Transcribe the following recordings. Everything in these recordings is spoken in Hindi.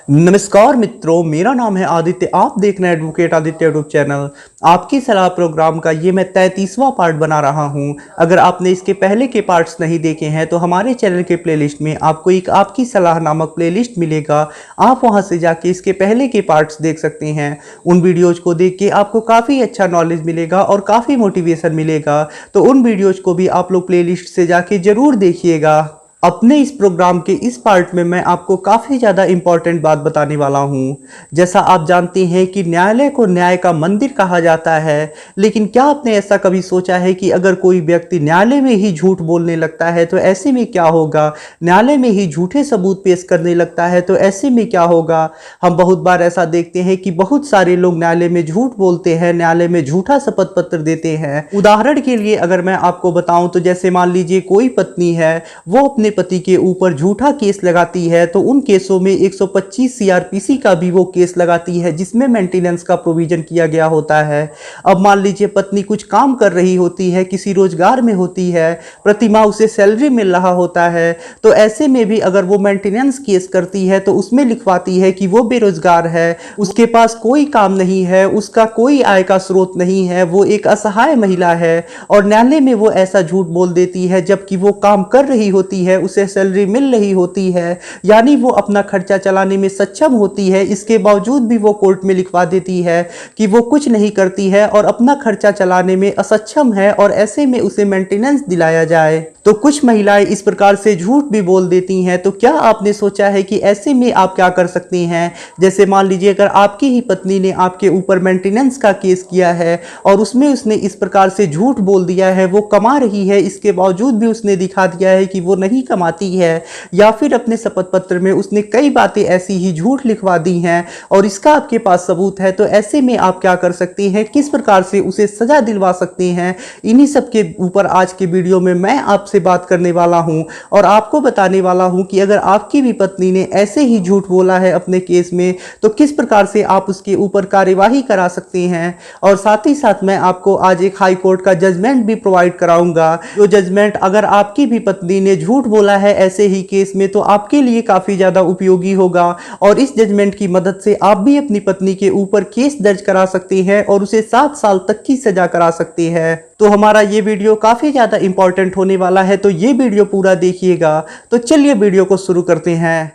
नमस्कार मित्रों, मेरा नाम है आदित्य। आप देख रहे हैं एडवोकेट आदित्य यूट्यूब चैनल। आपकी सलाह प्रोग्राम का ये मैं 33वां पार्ट बना रहा हूं। अगर आपने इसके पहले के पार्ट्स नहीं देखे हैं तो हमारे चैनल के प्लेलिस्ट में आपको एक आपकी सलाह नामक प्लेलिस्ट मिलेगा। आप वहां से जाके इसके पहले के पार्ट्स देख सकते हैं। उन वीडियोज को देख के आपको काफ़ी अच्छा नॉलेज मिलेगा और काफ़ी मोटिवेशन मिलेगा। तो उन वीडियोज को भी आप लोग प्लेलिस्ट से जाके ज़रूर देखिएगा। अपने इस प्रोग्राम के इस पार्ट में मैं आपको काफ़ी ज़्यादा इम्पॉर्टेंट बात बताने वाला हूँ। जैसा आप जानते हैं कि न्यायालय को न्याय का मंदिर कहा जाता है, लेकिन क्या आपने ऐसा कभी सोचा है कि अगर कोई व्यक्ति न्यायालय में ही झूठ बोलने लगता है तो ऐसे में क्या होगा? न्यायालय में ही झूठे सबूत पेश करने लगता है तो ऐसे में क्या होगा? हम बहुत बार ऐसा देखते हैं कि बहुत सारे लोग न्यायालय में झूठ बोलते हैं, न्यायालय में झूठा शपथ पत्र देते हैं। उदाहरण के लिए अगर मैं आपको बताऊं तो जैसे मान लीजिए कोई पत्नी है, वो अपने पति के ऊपर झूठा केस लगाती है तो उन केसों में 125 सीआरपीसी का भी वो केस लगाती है जिसमें मेंटेनेंस का प्रोविजन किया गया होता है। अब मान लीजिए पत्नी कुछ काम कर रही होती है, किसी रोजगार में होती है, प्रति माह उसे सैलरी मिल रहा होता है, तो ऐसे में भी अगर वो मेंटेनेंस केस करती है तो उसमें लिखवाती है कि वो बेरोजगार है, उसके पास कोई काम नहीं है, उसका कोई आय का स्रोत नहीं है, वो एक असहाय महिला है। और न्यायालय में वो ऐसा झूठ बोल देती है जबकि वो काम कर रही होती है, उसे सैलरी मिल रही होती है, यानी वो अपना खर्चा चलाने में सक्षम होती है। इसके बावजूद भी वो कोर्ट में लिखवा देती है कि वो कुछ नहीं करती है और अपना खर्चा चलाने में असक्षम है और ऐसे में उसे मेंटेनेंस दिलाया जाए। तो कुछ महिलाएं इस प्रकार से झूठ भी बोल देती हैं। तो क्या आपने सोचा है कि ऐसे में आप क्या कर सकती हैं? जैसे मान लीजिए अगर आपकी ही पत्नी ने आपके ऊपर मेंटेनेंस का केस किया है और उसमें उसने इस प्रकार से झूठ बोल दिया है, वो कमा रही है, इसके बावजूद भी उसने दिखा दिया है कि वो नहीं कमाती है, या फिर अपने शपथ पत्र में उसने कई बातें ऐसी ही झूठ लिखवा दी हैं और इसका आपके पास सबूत है, तो ऐसे में आप क्या कर सकती हैं, किस प्रकार से उसे सजा दिलवा सकती हैं? इन्हीं सब के ऊपर आज के वीडियो में मैं आपसे बात करने वाला हूं और आपको बताने वाला हूं कि अगर आपकी भी पत्नी ने ऐसे ही झूठ बोला है अपने केस में तो किस प्रकार से आप उसके ऊपर कार्यवाही करा सकते हैं। और साथ ही साथ मैं आपको आज एक हाई कोर्ट का जजमेंट भी प्रोवाइड कराऊंगा, जो जजमेंट अगर आपकी भी पत्नी ने झूठ बोला है ऐसे ही केस में तो आपके लिए काफी ज्यादा उपयोगी होगा। और इस जजमेंट की मदद से आप भी अपनी पत्नी के ऊपर केस दर्ज करा सकते हैं और उसे 7 साल तक की सजा करा सकते हैं। तो हमारा ये वीडियो काफी ज्यादा इंपॉर्टेंट होने वाला है, तो ये वीडियो पूरा देखिएगा। तो चलिए वीडियो को शुरू करते हैं।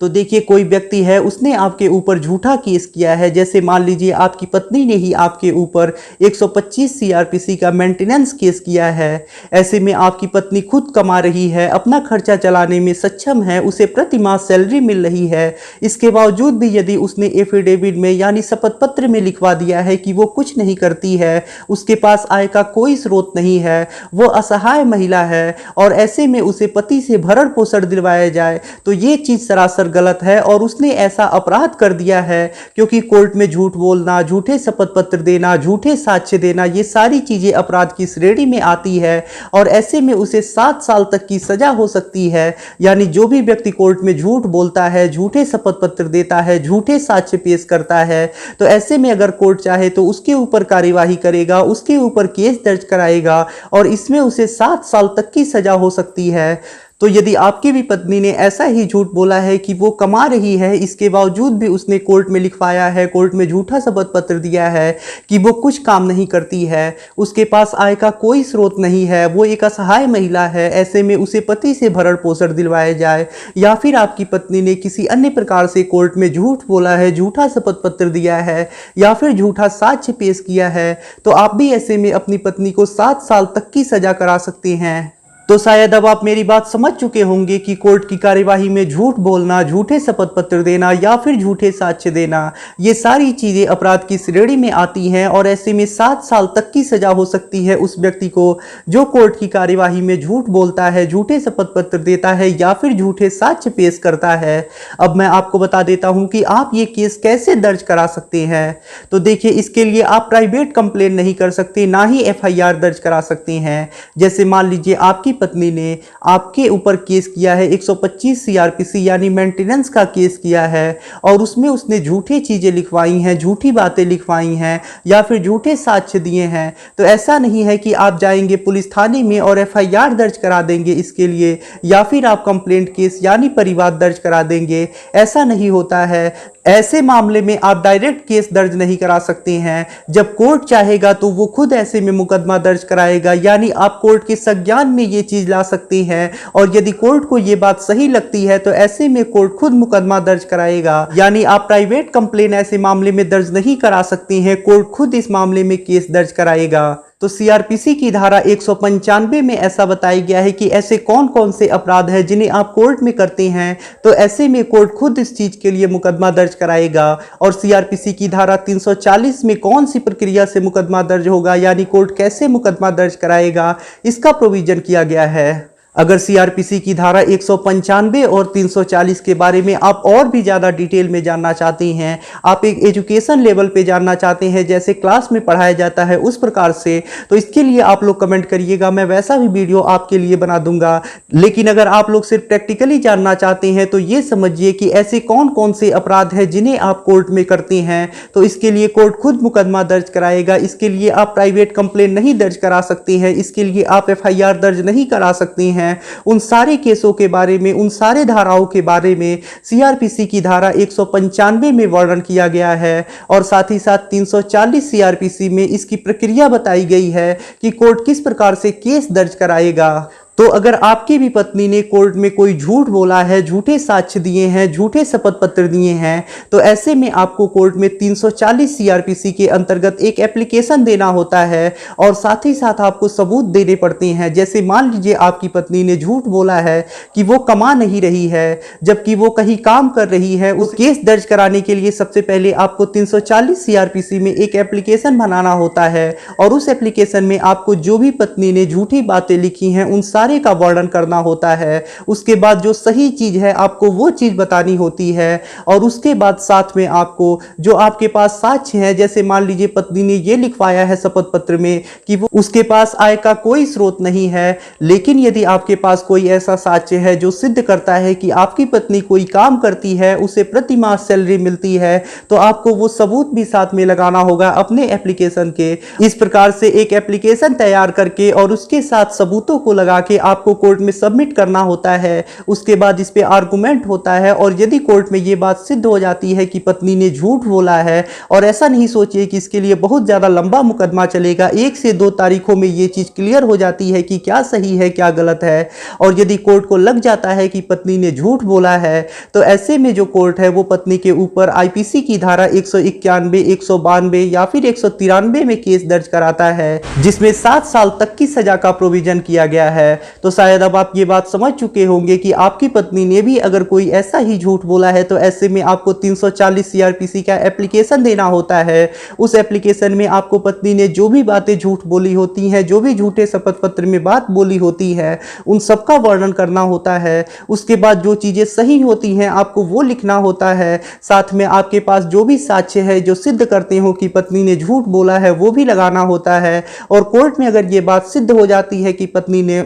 तो देखिए, कोई व्यक्ति है, उसने आपके ऊपर झूठा केस किया है। जैसे मान लीजिए आपकी पत्नी ने ही आपके ऊपर 125 सीआरपीसी का मेंटेनेंस केस किया है। ऐसे में आपकी पत्नी खुद कमा रही है, अपना खर्चा चलाने में सक्षम है, उसे प्रति माह सैलरी मिल रही है। इसके बावजूद भी यदि उसने एफिडेविट में यानी शपथ पत्र में लिखवा दिया है कि वो कुछ नहीं करती है, उसके पास आय का कोई स्रोत नहीं है, वो असहाय महिला है, और ऐसे में उसे पति से भरण पोषण दिलवाया जाए, तो ये चीज सरासर गलत है और उसने ऐसा अपराध कर दिया है। क्योंकि कोर्ट में झूठ बोलना, झूठे शपथ पत्र देना, झूठे साक्ष्य देना, ये सारी चीजें अपराध की श्रेणी में आती है और ऐसे में उसे 7 साल तक की सजा हो सकती है। यानी जो भी व्यक्ति कोर्ट में झूठ बोलता है, झूठे शपथ पत्र देता है, झूठे साक्ष्य पेश करता है, तो ऐसे में अगर कोर्ट चाहे तो उसके ऊपर कार्यवाही करेगा, उसके ऊपर केस दर्ज कराएगा और इसमें उसे 7 साल तक की सजा हो सकती है। तो यदि आपकी भी पत्नी ने ऐसा ही झूठ बोला है कि वो कमा रही है, इसके बावजूद भी उसने कोर्ट में लिखवाया है, कोर्ट में झूठा शपथ पत्र दिया है कि वो कुछ काम नहीं करती है, उसके पास आय का कोई स्रोत नहीं है, वो एक असहाय महिला है, ऐसे में उसे पति से भरण पोषण दिलवाया जाए, या फिर आपकी पत्नी ने किसी अन्य प्रकार से कोर्ट में झूठ बोला है, झूठा शपथ पत्र दिया है या फिर झूठा साक्ष्य पेश किया है, तो आप भी ऐसे में अपनी पत्नी को 7 साल तक की सजा करा सकते हैं। तो शायद अब आप मेरी बात समझ चुके होंगे कि कोर्ट की कार्यवाही में झूठ बोलना, झूठे शपथ पत्र देना या फिर झूठे साक्ष्य देना, ये सारी चीजें अपराध की श्रेणी में आती हैं और ऐसे में 7 साल तक की सजा हो सकती है उस व्यक्ति को जो कोर्ट की कार्यवाही में झूठ बोलता है, झूठे शपथ पत्र देता है या फिर झूठे साक्ष्य पेश करता है। अब मैं आपको बता देता हूं कि आप ये केस कैसे दर्ज करा सकते हैं। तो देखिए, इसके लिए आप प्राइवेट कंप्लेन नहीं कर सकते, ना ही FIR दर्ज करा सकते हैं। जैसे मान लीजिए आपकी पत्नी ने आपके ऊपर केस किया है 125 सीआरपीसी यानी मेंटेनेंस का केस किया है और उसमें उसने झूठी चीज़ें लिखवाई हैं, झूठी बातें लिखवाई हैं या फिर झूठे साक्ष्य दिए हैं, तो ऐसा नहीं है कि आप जाएंगे पुलिस थाने में और एफआईआर दर्ज करा देंगे इसके लिए या फिर आप कंप्लेंट केस यानी परिवाद दर्ज करा देंगे। ऐसा नहीं होता है। ऐसे मामले में आप डायरेक्ट केस दर्ज नहीं करा सकते हैं। जब कोर्ट चाहेगा तो वो खुद ऐसे में मुकदमा दर्ज कराएगा, यानी आप कोर्ट के संज्ञान में ये चीज ला सकते हैं और यदि कोर्ट को ये बात सही लगती है तो ऐसे में कोर्ट खुद मुकदमा दर्ज कराएगा। यानी आप प्राइवेट कंप्लेन ऐसे मामले में दर्ज नहीं करा सकते हैं, कोर्ट खुद इस मामले में केस दर्ज कराएगा। तो सीआरपीसी की धारा 195 में ऐसा बताया गया है कि ऐसे कौन कौन से अपराध हैं जिन्हें आप कोर्ट में करते हैं, तो ऐसे में कोर्ट खुद इस चीज के लिए मुकदमा दर्ज कराएगा। और सीआरपीसी की धारा 340 में कौन सी प्रक्रिया से मुकदमा दर्ज होगा, यानी कोर्ट कैसे मुकदमा दर्ज कराएगा, इसका प्रोविजन किया गया है। अगर सीआरपीसी की धारा 195 और 340 के बारे में आप और भी ज़्यादा डिटेल में जानना चाहते हैं, आप एक एजुकेशन लेवल पे जानना चाहते हैं जैसे क्लास में पढ़ाया जाता है उस प्रकार से, तो इसके लिए आप लोग कमेंट करिएगा, मैं वैसा भी वीडियो आपके लिए बना दूंगा। लेकिन अगर आप लोग सिर्फ प्रैक्टिकली जानना चाहते हैं तो ये समझिए कि ऐसे कौन कौन से अपराध हैं जिन्हें आप कोर्ट में करते हैं, तो इसके लिए कोर्ट खुद मुकदमा दर्ज कराएगा। इसके लिए आप प्राइवेट कंप्लेन नहीं दर्ज करा सकते हैं, इसके लिए आप एफआईआर दर्ज नहीं करा सकते हैं। उन सारे केसों के बारे में, उन सारे धाराओं के बारे में सीआरपीसी की धारा 195 में वर्णन किया गया है और साथ ही साथ 340 सीआरपीसी में इसकी प्रक्रिया बताई गई है कि कोर्ट किस प्रकार से केस दर्ज कराएगा। तो अगर आपकी भी पत्नी ने कोर्ट में कोई झूठ बोला है, झूठे साक्ष्य दिए हैं, झूठे शपथ पत्र दिए हैं, तो ऐसे में आपको कोर्ट में 340 सीआरपीसी के अंतर्गत एक एप्लीकेशन देना होता है और साथ ही साथ आपको सबूत देने पड़ते हैं। जैसे मान लीजिए आपकी पत्नी ने झूठ बोला है कि वो कमा नहीं रही है जबकि वो कहीं काम कर रही है। उस केस दर्ज कराने के लिए सबसे पहले आपको 340 सीआरपीसी में एक एप्लीकेशन बनाना होता है और उस एप्लीकेशन में आपको जो भी पत्नी ने झूठी बातें लिखी हैं उन सारे का वर्णन करना होता है। उसके बाद जो सही चीज है आपको वो चीज बतानी होती है और उसके बाद साथ में आपको जो आपके पास साक्ष्य है, जैसे मान लीजिए पत्नी ने ये लिखवाया है शपथ पत्र में कि वो उसके पास आय का कोई स्रोत नहीं है, लेकिन यदि आपके पास कोई ऐसा साक्ष्य है जो सिद्ध करता है कि आपकी पत्नी कोई काम करती है, उसे प्रति माह सैलरी मिलती है, तो आपको वो सबूत भी साथ में लगाना होगा अपने एप्लीकेशन के। इस प्रकार से एक एप्लीकेशन तैयार करके और उसके साथ सबूतों को लगा के आपको कोर्ट में सबमिट करना होता है। उसके बाद इस पे आर्गुमेंट होता है और यदि कोर्ट में ये बात सिद्ध हो जाती है कि पत्नी ने झूठ बोला है, और ऐसा नहीं सोचिए कि इसके लिए बहुत ज़्यादा लंबा मुकदमा चलेगा, 1 से 2 तारीखों में ये चीज़ क्लियर हो जाती है कि क्या सही है क्या गलत है। और यदि कोर्ट को लग जाता है कि पत्नी ने झूठ बोला है, तो ऐसे में जो कोर्ट है वो पत्नी के ऊपर आईपीसी की धारा 191, 192 या फिर 193 में केस दर्ज कराता है, जिसमें 7 साल तक की सजा का प्रोविजन किया गया है। तो शायद अब आप ये बात समझ चुके होंगे कि आपकी पत्नी ने भी अगर कोई ऐसा ही झूठ बोला है तो ऐसे में आपको 340 सीआरपीसी का एप्लीकेशन देना होता है। उस एप्लीकेशन में आपको पत्नी ने जो भी बातें झूठ बोली होती हैं, जो भी झूठे शपथ पत्र में बात बोली होती है, उन सबका वर्णन करना होता है। उसके बाद जो चीज़ें सही होती हैं आपको वो लिखना होता है। साथ में आपके पास जो भी साक्ष्य है जो सिद्ध करते हो कि पत्नी ने झूठ बोला है वो भी लगाना होता है। और कोर्ट में अगर ये बात सिद्ध हो जाती है कि पत्नी ने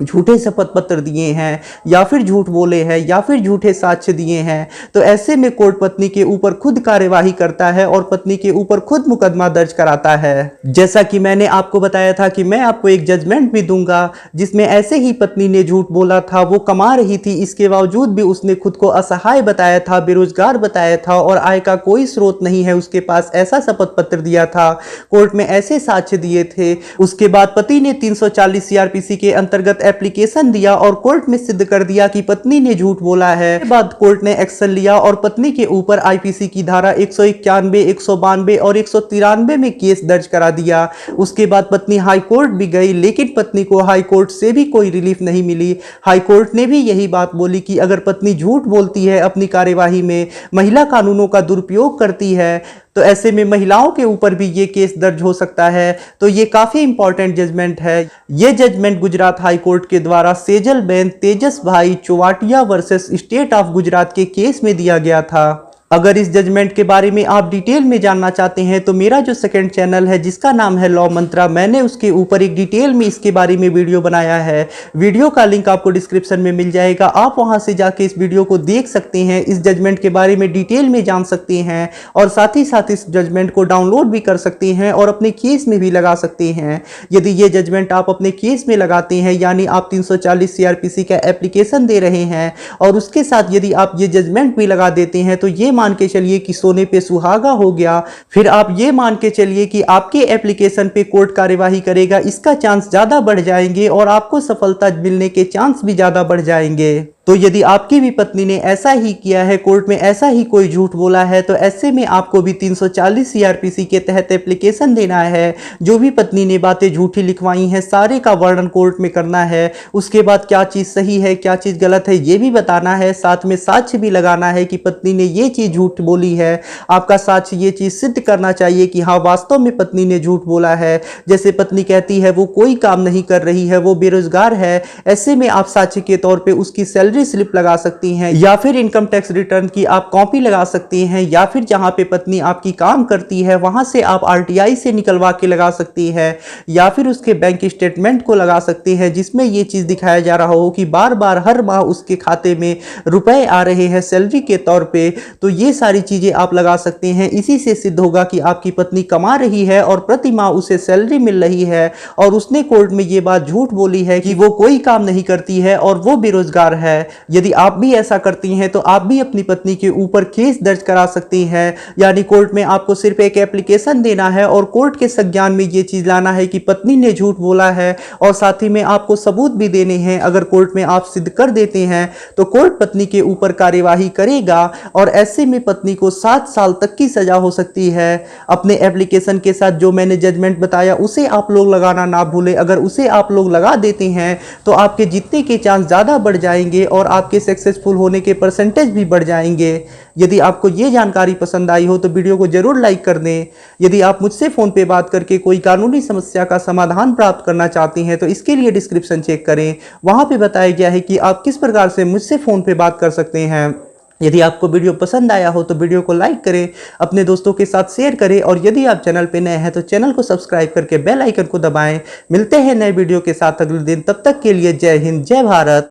झूठे शपथ पत्र दिए हैं या फिर झूठ बोले हैं या फिर झूठे साक्ष्य दिए हैं, तो ऐसे में कोर्ट पत्नी के ऊपर खुद कार्यवाही करता है और पत्नी के ऊपर खुद मुकदमा दर्ज कराता है। जैसा कि मैंने आपको बताया था कि मैं आपको एक जजमेंट भी दूंगा जिसमें ऐसे ही पत्नी ने झूठ बोला था, वो कमा रही थी, इसके बावजूद भी उसने खुद को असहाय बताया था, बेरोजगार बताया था और आय का कोई स्रोत नहीं है उसके पास, ऐसा शपथ पत्र दिया था। कोर्ट में ऐसे साक्ष्य दिए थे। उसके बाद पति ने 340 सीआरपीसी के अंतर्गत एप्लीकेशन दिया और कोर्ट में सिद्ध कर दिया कि पत्नी ने झूठ बोला है। इसके बाद कोर्ट ने एक्शन लिया और पत्नी के ऊपर आईपीसी की धारा 191, 192 और 193 में केस दर्ज करा दिया। उसके बाद पत्नी हाई कोर्ट भी गई, लेकिन पत्नी को हाई कोर्ट से भी कोई रिलीफ नहीं मिली। हाई कोर्ट ने भी यही बात बोली कि अगर पत्नी झूठ बोलती है अपनी कार्यवाही में, महिला कानूनों का दुरुपयोग करती है, तो ऐसे में महिलाओं के ऊपर भी ये केस दर्ज हो सकता है। तो ये काफी इंपॉर्टेंट जजमेंट है। ये जजमेंट गुजरात हाई कोर्ट के द्वारा सेजल बेन तेजस भाई चौवाटिया वर्सेस स्टेट ऑफ गुजरात के केस में दिया गया था। अगर इस जजमेंट के बारे में आप डिटेल में जानना चाहते हैं तो मेरा जो सेकंड चैनल है जिसका नाम है लॉ मंत्रा, मैंने उसके ऊपर एक डिटेल में इसके बारे में वीडियो बनाया है। वीडियो का लिंक आपको डिस्क्रिप्शन में मिल जाएगा, आप वहां से जाके इस वीडियो को देख सकते हैं, इस जजमेंट के बारे में डिटेल में जान सकते हैं और साथ ही साथ इस जजमेंट को डाउनलोड भी कर सकते हैं और अपने केस में भी लगा सकते हैं। यदि ये जजमेंट आप अपने केस में लगाते हैं, यानी आप 340 सीआरपीसी का एप्लीकेशन दे रहे हैं और उसके साथ यदि आप ये जजमेंट भी लगा देते हैं, तो ये मान के चलिए कि सोने पे सुहागा हो गया। फिर आप ये मान के चलिए कि आपके एप्लीकेशन पे कोर्ट कार्यवाही करेगा, इसका चांस ज्यादा बढ़ जाएंगे और आपको सफलता मिलने के चांस भी ज्यादा बढ़ जाएंगे। तो यदि आपकी भी पत्नी ने ऐसा ही किया है, कोर्ट में ऐसा ही कोई झूठ बोला है, तो ऐसे में आपको भी 340 सीआरपीसी के तहत एप्लीकेशन देना है। जो भी पत्नी ने बातें झूठी लिखवाई हैं सारे का वर्णन कोर्ट में करना है। उसके बाद क्या चीज़ सही है क्या चीज़ गलत है ये भी बताना है। साथ में साक्ष्य भी लगाना है कि पत्नी ने ये चीज़ झूठ बोली है। आपका साक्ष्य ये चीज़ सिद्ध करना चाहिए कि हाँ वास्तव में पत्नी ने झूठ बोला है। जैसे पत्नी कहती है वो कोई काम नहीं कर रही है, वो बेरोजगार है, ऐसे में आप साक्ष्य के तौर पर उसकी सैलरी स्लिप लगा सकती हैं या फिर इनकम टैक्स रिटर्न की आप कॉपी लगा सकती हैं या फिर जहां पे पत्नी आपकी काम करती है वहां से आप आरटीआई से निकलवा के लगा सकती है या फिर उसके बैंक स्टेटमेंट को लगा सकती है जिसमें ये चीज दिखाया जा रहा हो कि बार बार हर माह उसके खाते में रुपए आ रहे हैं सैलरी के तौर पे। तो ये सारी चीजें आप लगा सकते हैं। इसी से सिद्ध होगा कि आपकी पत्नी कमा रही है और प्रति माह उसे सैलरी मिल रही है और उसने कोर्ट में ये बात झूठ बोली है कि वो कोई काम नहीं करती है और वो बेरोजगार है। यदि आप भी ऐसा करती हैं तो आप भी अपनी पत्नी के ऊपर केस दर्ज करा सकती हैं। यानी कोर्ट में आपको सिर्फ एक एप्लीकेशन देना है और कोर्ट के संज्ञान में ये चीज लाना है कि पत्नी ने झूठ बोला है और साथ ही में आपको सबूत भी देने हैं। अगर कोर्ट में आप सिद्ध कर देते हैं तो कोर्ट पत्नी के ऊपर कार्यवाही करेगा और ऐसे में पत्नी को 7 साल तक की सजा हो सकती है। अपने एप्लीकेशन के साथ जो मैंने जजमेंट बताया उसे आप लोग लगाना ना भूलें। अगर उसे आप लोग लगा देते हैं तो आपके जीतने के चांस ज़्यादा बढ़ जाएंगे और आपके सक्सेसफुल होने के परसेंटेज भी बढ़ जाएंगे। यदि आपको ये जानकारी पसंद आई हो तो वीडियो को जरूर लाइक कर दें। यदि आप मुझसे फ़ोन पे बात करके कोई कानूनी समस्या का समाधान प्राप्त करना चाहते हैं तो इसके लिए डिस्क्रिप्शन चेक करें, वहाँ पे बताया गया है कि आप किस प्रकार से मुझसे फ़ोन पे बात कर सकते हैं। यदि आपको वीडियो पसंद आया हो तो वीडियो को लाइक करें, अपने दोस्तों के साथ शेयर करें और यदि आप चैनल पे नए हैं तो चैनल को सब्सक्राइब करके बेल आइकन को दबाएं। मिलते हैं नए वीडियो के साथ अगले दिन, तब तक के लिए जय हिंद जय भारत।